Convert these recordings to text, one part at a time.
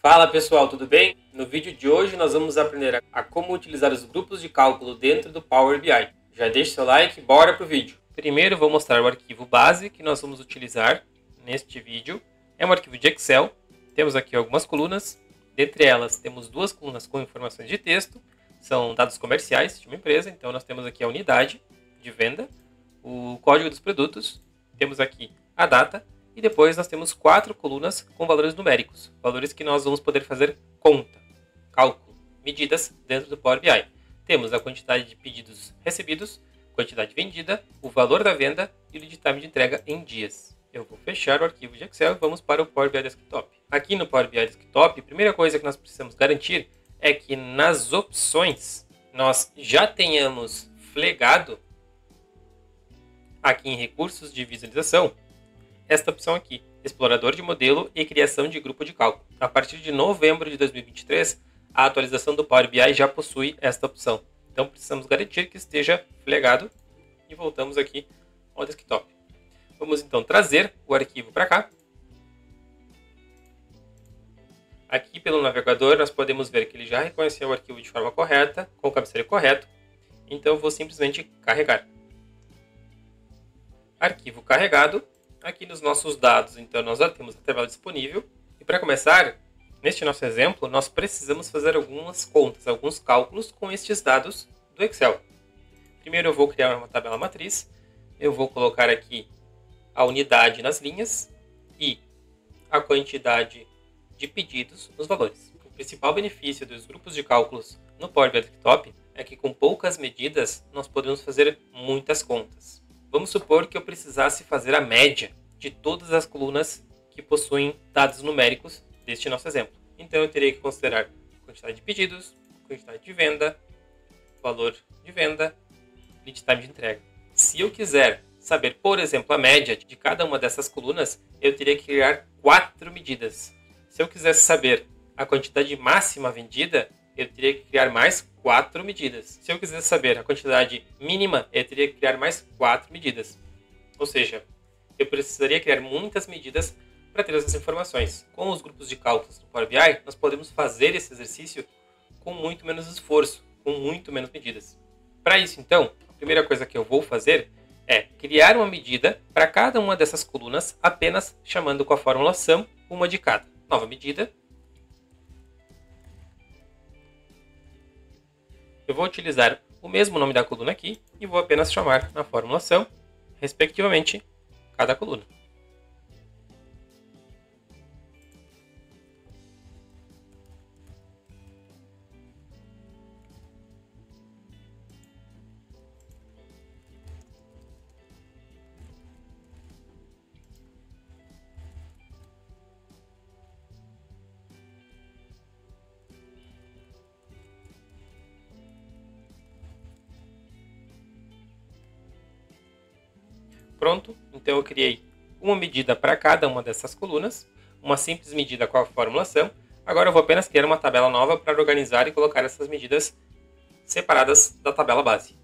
Fala pessoal, tudo bem? No vídeo de hoje nós vamos aprender a como utilizar os grupos de cálculo dentro do Power BI. Já deixa seu like e bora pro vídeo. Primeiro vou mostrar o arquivo base que nós vamos utilizar neste vídeo. É um arquivo de Excel. Temos aqui algumas colunas. Dentre elas temos duas colunas com informações de texto. São dados comerciais de uma empresa. Então nós temos aqui a unidade de venda, o código dos produtos, temos aqui a data. E depois nós temos 4 colunas com valores numéricos, valores que nós vamos poder fazer conta, cálculo, medidas dentro do Power BI. Temos a quantidade de pedidos recebidos, quantidade vendida, o valor da venda e o lead time de entrega em dias. Eu vou fechar o arquivo de Excel e vamos para o Power BI Desktop. Aqui no Power BI Desktop, a primeira coisa que nós precisamos garantir é que nas opções nós já tenhamos flegado aqui em recursos de visualização esta opção aqui, explorador de modelo e criação de grupo de cálculo. A partir de novembro de 2023, a atualização do Power BI já possui esta opção. Então precisamos garantir que esteja flegado e voltamos aqui ao desktop. Vamos então trazer o arquivo para cá. Aqui pelo navegador nós podemos ver que ele já reconheceu o arquivo de forma correta, com o cabeceiro correto. Então eu vou simplesmente carregar. Arquivo carregado. Aqui nos nossos dados, então, nós já temos a tabela disponível. E para começar, neste nosso exemplo, nós precisamos fazer algumas contas, alguns cálculos com estes dados do Excel. Primeiro eu vou criar uma tabela matriz. Eu vou colocar aqui a unidade nas linhas e a quantidade de pedidos nos valores. O principal benefício dos grupos de cálculos no Power BI Desktop é que com poucas medidas nós podemos fazer muitas contas. Vamos supor que eu precisasse fazer a média de todas as colunas que possuem dados numéricos deste nosso exemplo. Então eu teria que considerar quantidade de pedidos, quantidade de venda, valor de venda, lead time de entrega. Se eu quiser saber, por exemplo, a média de cada uma dessas colunas, eu teria que criar 4 medidas. Se eu quisesse saber a quantidade máxima vendida, eu teria que criar mais 4 medidas. Se eu quisesse saber a quantidade mínima, eu teria que criar mais 4 medidas. Ou seja, eu precisaria criar muitas medidas para ter essas informações. Com os grupos de cálculos do Power BI, nós podemos fazer esse exercício com muito menos esforço, com muito menos medidas. Para isso, então, a primeira coisa que eu vou fazer é criar uma medida para cada uma dessas colunas, apenas chamando com a fórmula SUM uma de cada. Nova medida. Eu vou utilizar o mesmo nome da coluna aqui e vou apenas chamar na fórmula SUM, respectivamente, cada coluna. Pronto, então eu criei uma medida para cada uma dessas colunas, uma simples medida com a fórmula SUM. Agora eu vou apenas criar uma tabela nova para organizar e colocar essas medidas separadas da tabela base.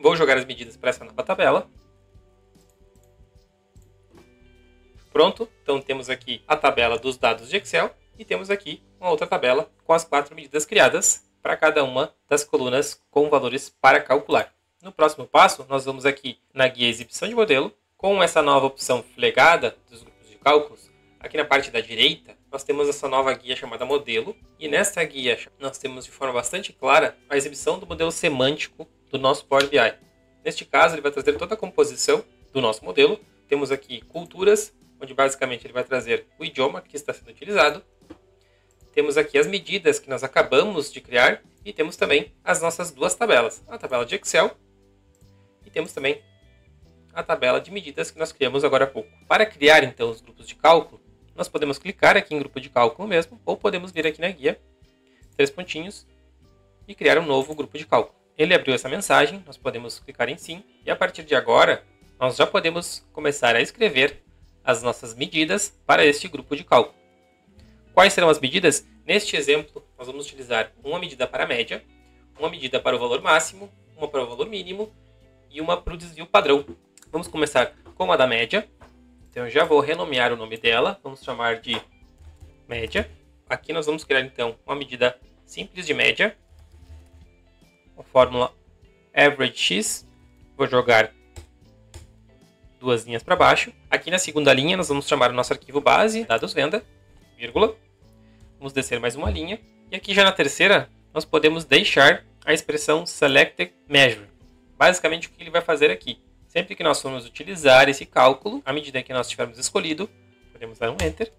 Vou jogar as medidas para essa nova tabela. Pronto, então temos aqui a tabela dos dados de Excel. E temos aqui uma outra tabela com as 4 medidas criadas para cada uma das colunas com valores para calcular. No próximo passo, nós vamos aqui na guia exibição de modelo, com essa nova opção flegada dos grupos de cálculos. Aqui na parte da direita, nós temos essa nova guia chamada modelo. E nesta guia, nós temos de forma bastante clara a exibição do modelo semântico do nosso Power BI. Neste caso, ele vai trazer toda a composição do nosso modelo. Temos aqui culturas, onde basicamente ele vai trazer o idioma que está sendo utilizado. Temos aqui as medidas que nós acabamos de criar e temos também as nossas duas tabelas, a tabela de Excel e temos também a tabela de medidas que nós criamos agora há pouco. Para criar então os grupos de cálculo, nós podemos clicar aqui em grupo de cálculo mesmo ou podemos vir aqui na guia, 3 pontinhos e criar um novo grupo de cálculo. Ele abriu essa mensagem, nós podemos clicar em sim e a partir de agora nós já podemos começar a escrever as nossas medidas para este grupo de cálculo. Quais serão as medidas? Neste exemplo, nós vamos utilizar uma medida para a média, uma medida para o valor máximo uma para o valor mínimo e uma para o desvio padrão. Vamos começar com a da média. Então eu já vou renomear o nome dela, vamos chamar de média. Aqui nós vamos criar então uma medida simples de média, a fórmula average x, vou jogar duas linhas para baixo. Aqui na segunda linha nós vamos chamar o nosso arquivo base, dados venda, vírgula. Vamos descer mais uma linha. E aqui já na terceira nós podemos deixar a expressão selected measure. Basicamente o que ele vai fazer aqui? Sempre que nós formos utilizar esse cálculo, à medida que nós tivermos escolhido, podemos dar um Enter.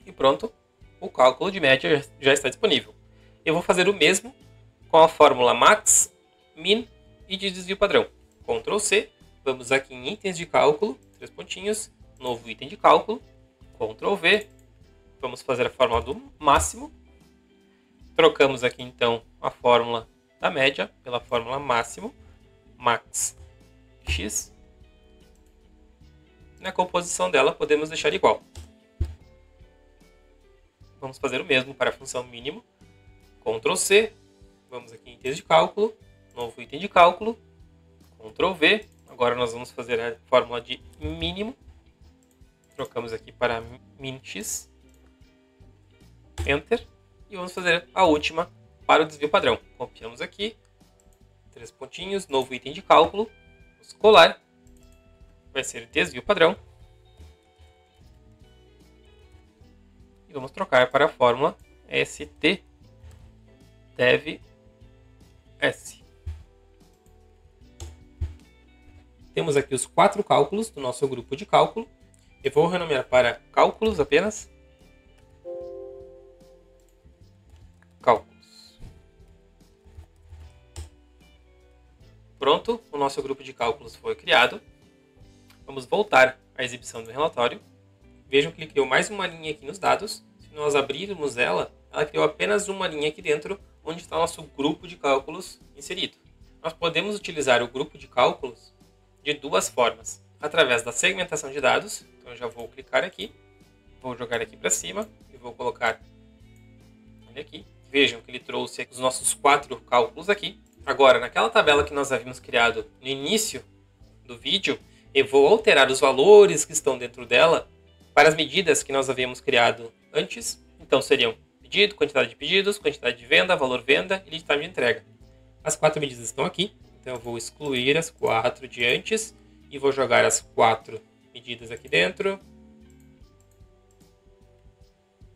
E pronto, o cálculo de média já está disponível. Eu vou fazer o mesmo com a fórmula max, min e de desvio padrão. Ctrl C, vamos aqui em itens de cálculo, 3 pontinhos, novo item de cálculo, Ctrl V, vamos fazer a fórmula do máximo. Trocamos aqui então a fórmula da média pela fórmula máximo, max x. Na composição dela podemos deixar igual. Vamos fazer o mesmo para a função mínimo. Ctrl C, vamos aqui em itens de cálculo, novo item de cálculo, Ctrl V. Agora nós vamos fazer a fórmula de mínimo. Trocamos aqui para min x. Enter. E vamos fazer a última para o desvio padrão. Copiamos aqui, 3 pontinhos, novo item de cálculo, vamos colar, vai ser desvio padrão. E vamos trocar para a fórmula ST dev S. Temos aqui os 4 cálculos do nosso grupo de cálculo. Eu vou renomear para cálculos apenas. Cálculos. Pronto, o nosso grupo de cálculos foi criado. Vamos voltar à exibição do relatório. Vejam que ele criou mais uma linha aqui nos dados. Se nós abrirmos ela criou apenas uma linha aqui dentro, onde está o nosso grupo de cálculos inserido. Nós podemos utilizar o grupo de cálculos de duas formas. Através da segmentação de dados. Então eu já vou clicar aqui, vou jogar aqui para cima e vou colocar ele aqui. Vejam que ele trouxe os nossos 4 cálculos aqui. Agora, naquela tabela que nós havíamos criado no início do vídeo, eu vou alterar os valores que estão dentro dela para as medidas que nós havíamos criado antes. Então seriam pedido, quantidade de pedidos, quantidade de venda, valor venda e lead time de entrega. As 4 medidas estão aqui, então eu vou excluir as 4 de antes e vou jogar as 4 medidas aqui dentro.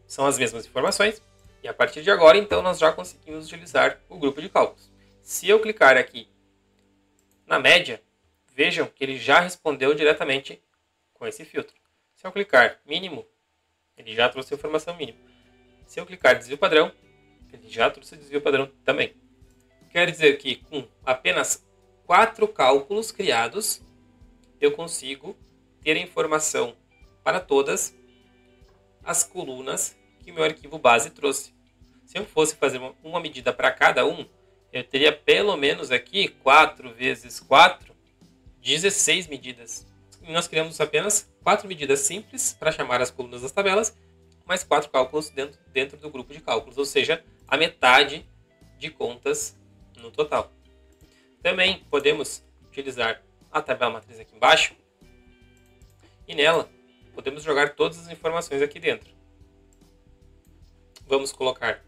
São as mesmas informações. E a partir de agora, então, nós já conseguimos utilizar o grupo de cálculos. Se eu clicar aqui na média, vejam que ele já respondeu diretamente com esse filtro. Se eu clicar mínimo, ele já trouxe a informação mínima. Se eu clicar desvio padrão, ele já trouxe o desvio padrão também. Quer dizer que com apenas 4 cálculos criados, eu consigo ter a informação para todas as colunas que o meu arquivo base trouxe. Se eu fosse fazer uma medida para cada um, eu teria pelo menos aqui 4 vezes 4, 16 medidas. E nós criamos apenas 4 medidas simples para chamar as colunas das tabelas, mais 4 cálculos dentro do grupo de cálculos, ou seja, a metade de contas no total. Também podemos utilizar a tabela matriz aqui embaixo e nela podemos jogar todas as informações aqui dentro. Vamos colocar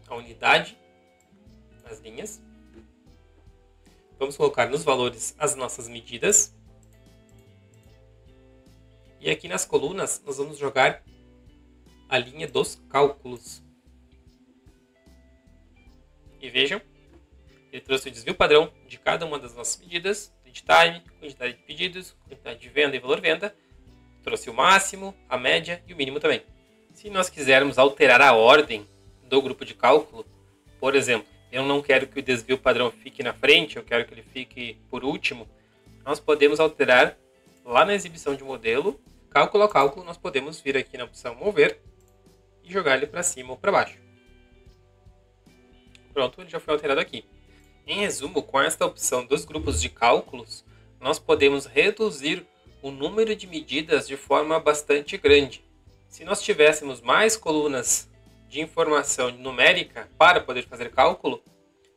a unidade nas linhas. Vamos colocar nos valores as nossas medidas. E aqui nas colunas nós vamos jogar a linha dos cálculos. E vejam, ele trouxe o desvio padrão de cada uma das nossas medidas, lead time, quantidade de pedidos, quantidade de venda e valor venda. Trouxe o máximo, a média e o mínimo também. Se nós quisermos alterar a ordem do grupo de cálculo, por exemplo, eu não quero que o desvio padrão fique na frente, eu quero que ele fique por último, nós podemos alterar lá na exibição de modelo, cálculo a cálculo, nós podemos vir aqui na opção mover e jogar ele para cima ou para baixo. Pronto, ele já foi alterado aqui. Em resumo, com esta opção dos grupos de cálculos, nós podemos reduzir o número de medidas de forma bastante grande. Se nós tivéssemos mais colunas de informação numérica para poder fazer cálculo,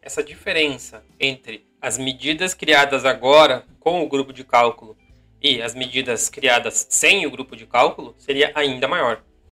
essa diferença entre as medidas criadas agora com o grupo de cálculo e as medidas criadas sem o grupo de cálculo seria ainda maior.